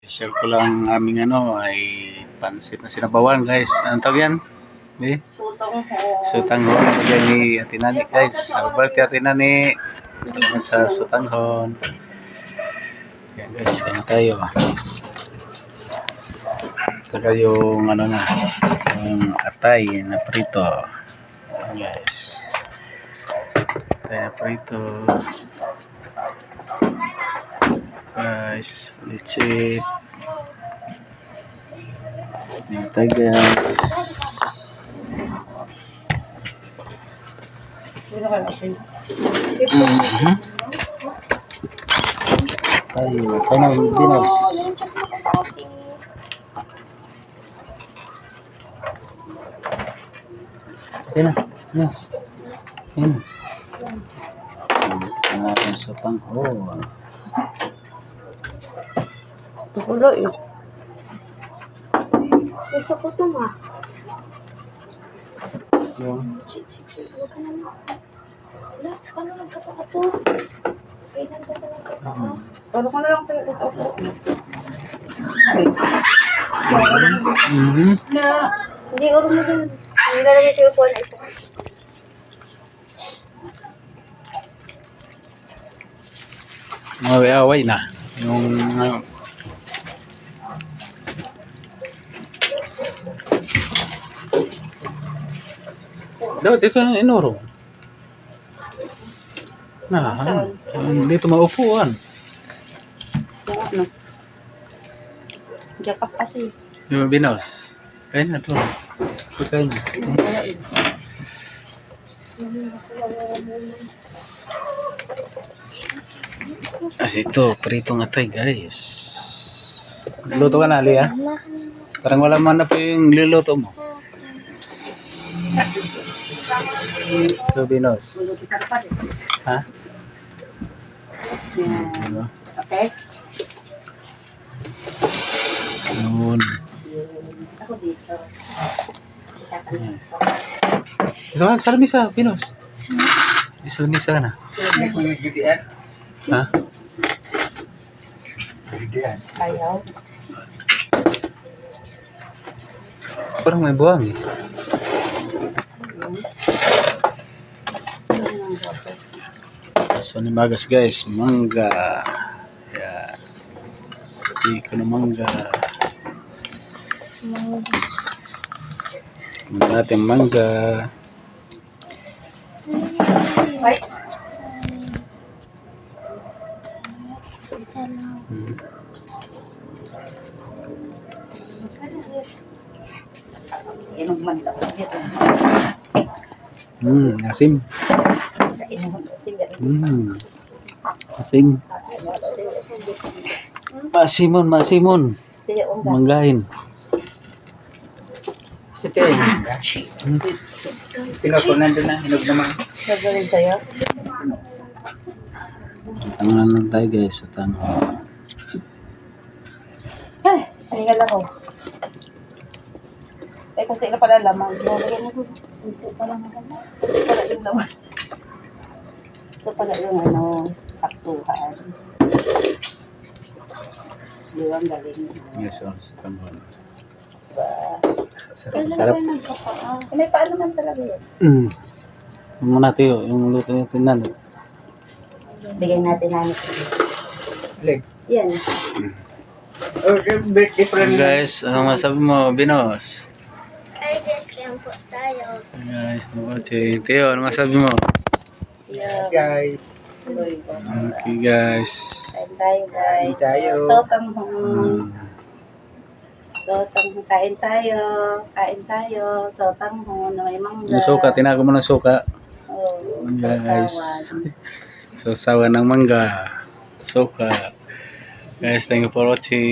Share ko lang aming ay pansit na sinabawan guys. Anong tawag yan? Sutanghon. Lagay ni Atinani guys. Happy birthday Atinani. Salamat sa sutanghon. Yan guys, kaya tayo. Saka yung yung atay na prito. Yan guys. Atay na prito. Guys, litsit. Ito guys. Tayo, kanang binos. Yan. Yan. Ang ating sutanghon. Tukulo yun. Isa ko ito ma. Yung Wala, paano nagkataka to? Kailan ka nagkataka? Paano ko na lang tayo ito po? Na, hindi ko rin mo dun. Hindi na lang yung telephone na isa. away na. Yung daw dito ang inuro. Dito maupuan. Ano? Diyan ka kasi. Yung binos. Kain na to. Pagkain na. Ito, pritong atay guys. Luto ka na, Lia? Parang wala man na po yung luluto mo. Ito, binos. Ha? Yan. Okay. Noon. Ako dito. Yes. Ito ka, salamisa, binos. Salamisa ka na. Ha? Ayaw. Parang may buwang eh. So, nimagas guys, mangga. Yan. Iko na mangga. Mangga natin mangga. Ay. Inugmanda ko dito. Asim. Asim. Masimon. Manggain. Sige. Pinapunan doon na, hinog naman. Gagawin sa'yo? Tangan lang tayo guys, sa tangan. Ay, pahingal ako. Ay, kung na pala lamang. Lagyan mo ko. Hindi pala naman. Ito pala yung laman. Ito pala yung saktuhan. Di ba ang galing? Yes, sa tangan. Kailan Sarap. kayo nagkapaa? May paa naman talaga yun. Muna tayo, yung luto yung tinan. Bigyan natin namin. Leg. Yan. Different. Guys, ano masabi mo, Binos? Ay, ganyan po tayo. Guys, Teo, ano masabi mo? Guys. Okay guys. Kain tayo, guys. Kain tayo. Sotang kain tayo. Kain tayo. Sotang na may mangga. Yung suka, tinago mo ng suka. Oh, Guys. sausawan. So, sawa ng mangga. Suka. Guys, thank you for watching.